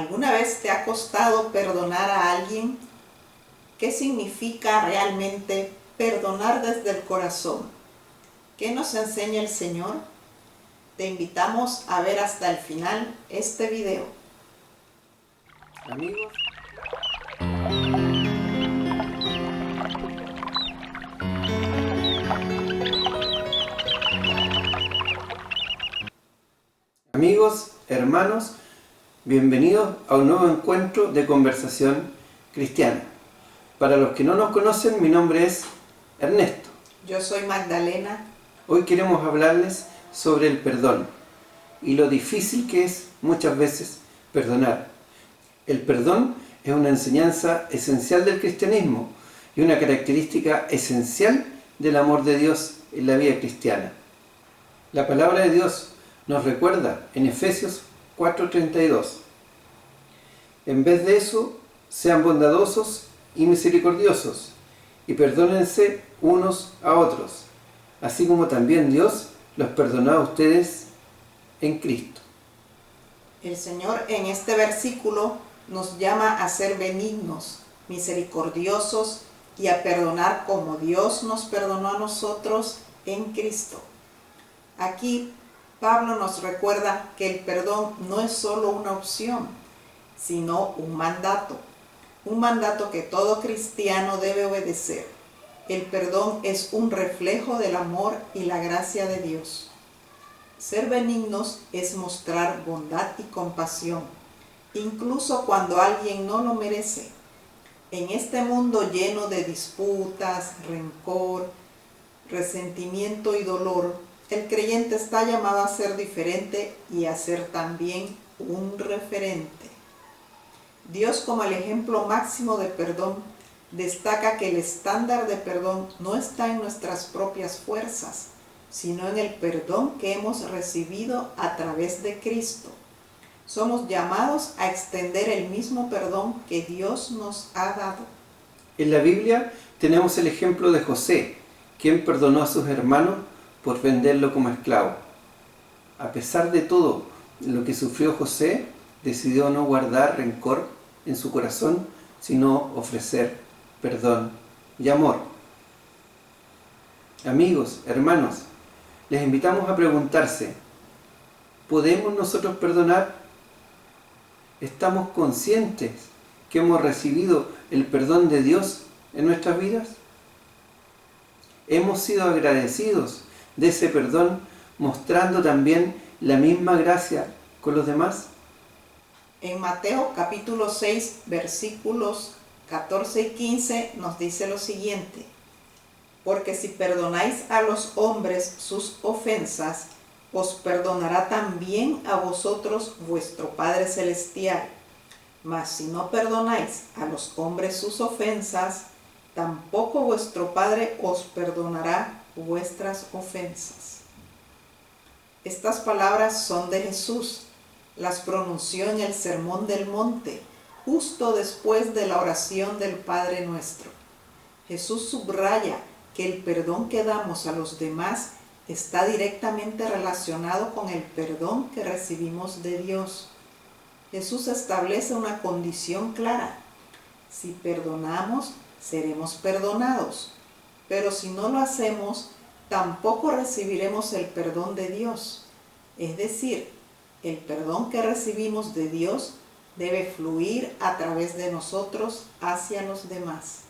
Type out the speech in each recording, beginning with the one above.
¿Alguna vez te ha costado perdonar a alguien? ¿Qué significa realmente perdonar desde el corazón? ¿Qué nos enseña el Señor? Te invitamos a ver hasta el final este video. Amigos, hermanos, bienvenidos a un nuevo encuentro de conversación cristiana. Para los que no nos conocen, mi nombre es Ernesto. Yo soy Magdalena. Hoy queremos hablarles sobre el perdón y lo difícil que es muchas veces perdonar. El perdón es una enseñanza esencial del cristianismo y una característica esencial del amor de Dios en la vida cristiana. La palabra de Dios nos recuerda en Efesios 4:32: en vez de eso, sean bondadosos y misericordiosos, y perdónense unos a otros, así como también Dios los perdonó a ustedes en Cristo. El Señor en este versículo nos llama a ser benignos, misericordiosos y a perdonar como Dios nos perdonó a nosotros en Cristo. Aquí Pablo nos recuerda que el perdón no es solo una opción, sino un mandato que todo cristiano debe obedecer. El perdón es un reflejo del amor y la gracia de Dios. Ser benignos es mostrar bondad y compasión, incluso cuando alguien no lo merece. En este mundo lleno de disputas, rencor, resentimiento y dolor, el creyente está llamado a ser diferente y a ser también un referente. Dios, como el ejemplo máximo de perdón, destaca que el estándar de perdón no está en nuestras propias fuerzas, sino en el perdón que hemos recibido a través de Cristo. Somos llamados a extender el mismo perdón que Dios nos ha dado. En la Biblia tenemos el ejemplo de José, quien perdonó a sus hermanos por venderlo como esclavo. A pesar de todo lo que sufrió José, decidió no guardar rencor en su corazón, sino ofrecer perdón y amor. Amigos, hermanos, les invitamos a preguntarse: ¿podemos nosotros perdonar? ¿Estamos conscientes que hemos recibido el perdón de Dios en nuestras vidas? ¿Hemos sido agradecidos de ese perdón, mostrando también la misma gracia con los demás? En Mateo capítulo 6, versículos 14 y 15 nos dice lo siguiente: porque si perdonáis a los hombres sus ofensas, os perdonará también a vosotros vuestro Padre Celestial. Mas si no perdonáis a los hombres sus ofensas, tampoco vuestro Padre os perdonará vuestras ofensas. Estas palabras son de Jesús. Las pronunció en el Sermón del Monte, justo después de la oración del Padre Nuestro. Jesús subraya que el perdón que damos a los demás está directamente relacionado con el perdón que recibimos de Dios. Jesús establece una condición clara: si perdonamos, seremos perdonados, pero si no lo hacemos, tampoco recibiremos el perdón de Dios. Es decir, el perdón que recibimos de Dios debe fluir a través de nosotros hacia los demás.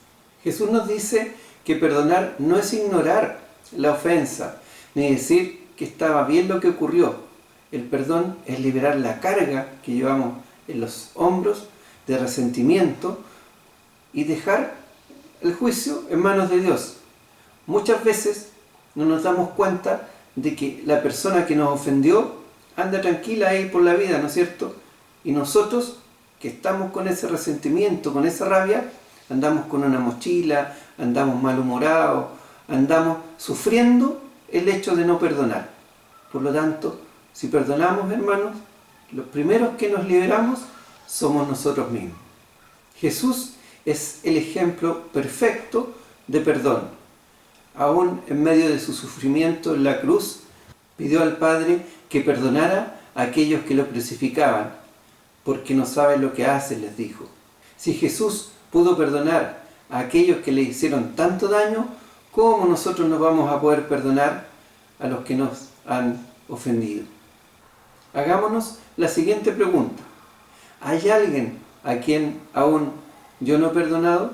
Jesús nos dice que perdonar no es ignorar la ofensa, ni decir que estaba bien lo que ocurrió. El perdón es liberar la carga que llevamos en los hombros de resentimiento y dejar el juicio en manos de Dios. Muchas veces no nos damos cuenta de que la persona que nos ofendió anda tranquila ahí por la vida, ¿no es cierto? Y nosotros, que estamos con ese resentimiento, con esa rabia, andamos con una mochila, andamos malhumorados, andamos sufriendo el hecho de no perdonar. Por lo tanto, si perdonamos, hermanos, los primeros que nos liberamos somos nosotros mismos. Jesús es el ejemplo perfecto de perdón. Aún en medio de su sufrimiento en la cruz, pidió al Padre que perdonara a aquellos que lo crucificaban, porque no saben lo que hacen, les dijo. Si Jesús pudo perdonar a aquellos que le hicieron tanto daño, ¿cómo nosotros nos vamos a poder perdonar a los que nos han ofendido? Hagámonos la siguiente pregunta. ¿Hay alguien a quien aún yo no he perdonado?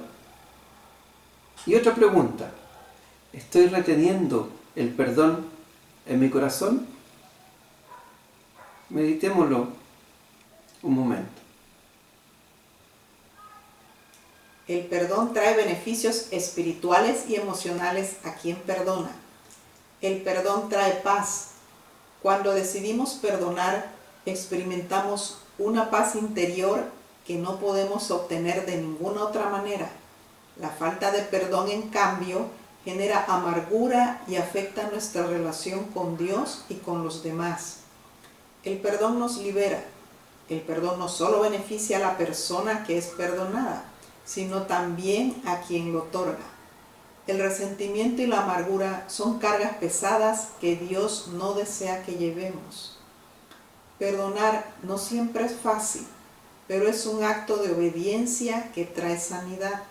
Y otra pregunta. ¿Estoy reteniendo el perdón en mi corazón? Meditémoslo un momento. El perdón trae beneficios espirituales y emocionales a quien perdona. El perdón trae paz. Cuando decidimos perdonar, experimentamos una paz interior que no podemos obtener de ninguna otra manera. La falta de perdón, en cambio, genera amargura y afecta nuestra relación con Dios y con los demás. El perdón nos libera. El perdón no solo beneficia a la persona que es perdonada, sino también a quien lo otorga. El resentimiento y la amargura son cargas pesadas que Dios no desea que llevemos. Perdonar no siempre es fácil, pero es un acto de obediencia que trae sanidad.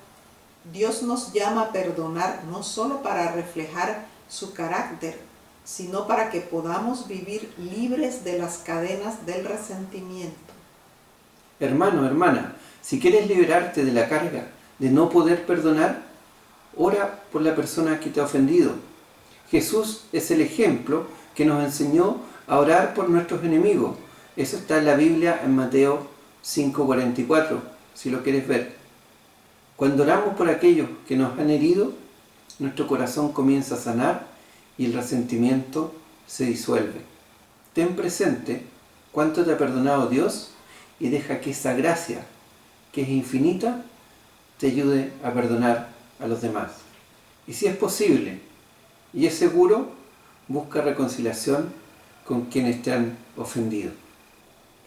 Dios nos llama a perdonar no solo para reflejar su carácter, sino para que podamos vivir libres de las cadenas del resentimiento. Hermano, hermana, si quieres liberarte de la carga de no poder perdonar, ora por la persona que te ha ofendido. Jesús es el ejemplo que nos enseñó a orar por nuestros enemigos. Eso está en la Biblia en Mateo 5:44, si lo quieres ver. Cuando oramos por aquellos que nos han herido, nuestro corazón comienza a sanar y el resentimiento se disuelve. Ten presente cuánto te ha perdonado Dios y deja que esa gracia, que es infinita, te ayude a perdonar a los demás. Y si es posible y es seguro, busca reconciliación con quienes te han ofendido.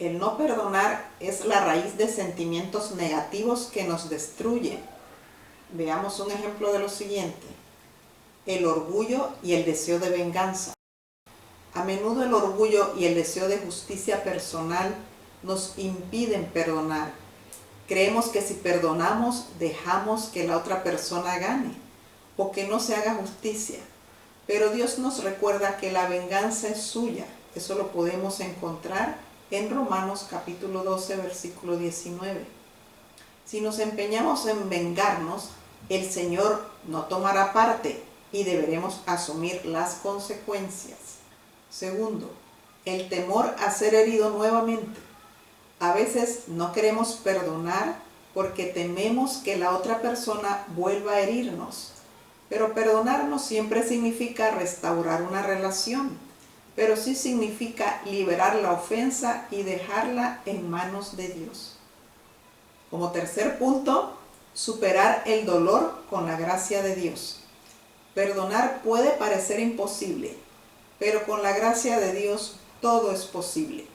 El no perdonar es la raíz de sentimientos negativos que nos destruyen. Veamos un ejemplo de lo siguiente: el orgullo y el deseo de venganza. A menudo el orgullo y el deseo de justicia personal nos impiden perdonar. Creemos que si perdonamos, dejamos que la otra persona gane o que no se haga justicia. Pero Dios nos recuerda que la venganza es suya. Eso lo podemos encontrar en Romanos capítulo 12, versículo 19. Si nos empeñamos en vengarnos, el Señor no tomará parte y deberemos asumir las consecuencias. Segundo, el temor a ser herido nuevamente. A veces no queremos perdonar porque tememos que la otra persona vuelva a herirnos. Pero perdonar no siempre significa restaurar una relación, pero sí significa liberar la ofensa y dejarla en manos de Dios. Como tercer punto, superar el dolor con la gracia de Dios. Perdonar puede parecer imposible, pero con la gracia de Dios todo es posible.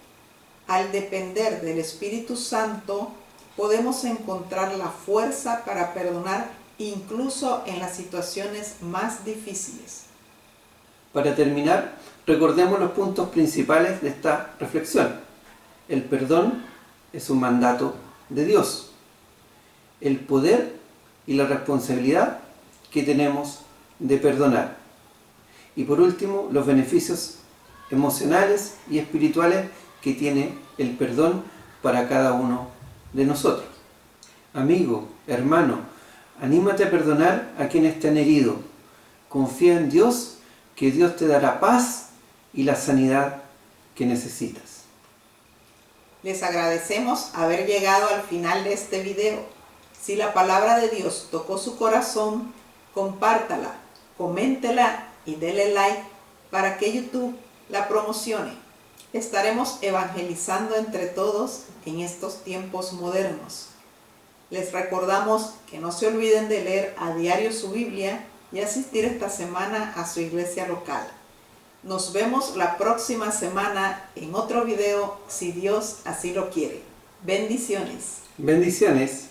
Al depender del Espíritu Santo, podemos encontrar la fuerza para perdonar incluso en las situaciones más difíciles. Para terminar, recordemos los puntos principales de esta reflexión. El perdón es un mandato de Dios. El poder y la responsabilidad que tenemos de perdonar. Y por último, los beneficios emocionales y espirituales que tiene el perdón para cada uno de nosotros. Amigo, hermano, anímate a perdonar a quienes te han herido. Confía en Dios, que Dios te dará paz y la sanidad que necesitas. Les agradecemos haber llegado al final de este video. Si la palabra de Dios tocó su corazón, compártala, coméntela y dele like para que YouTube la promocione. Estaremos evangelizando entre todos en estos tiempos modernos. Les recordamos que no se olviden de leer a diario su Biblia y asistir esta semana a su iglesia local. Nos vemos la próxima semana en otro video, si Dios así lo quiere. Bendiciones. Bendiciones.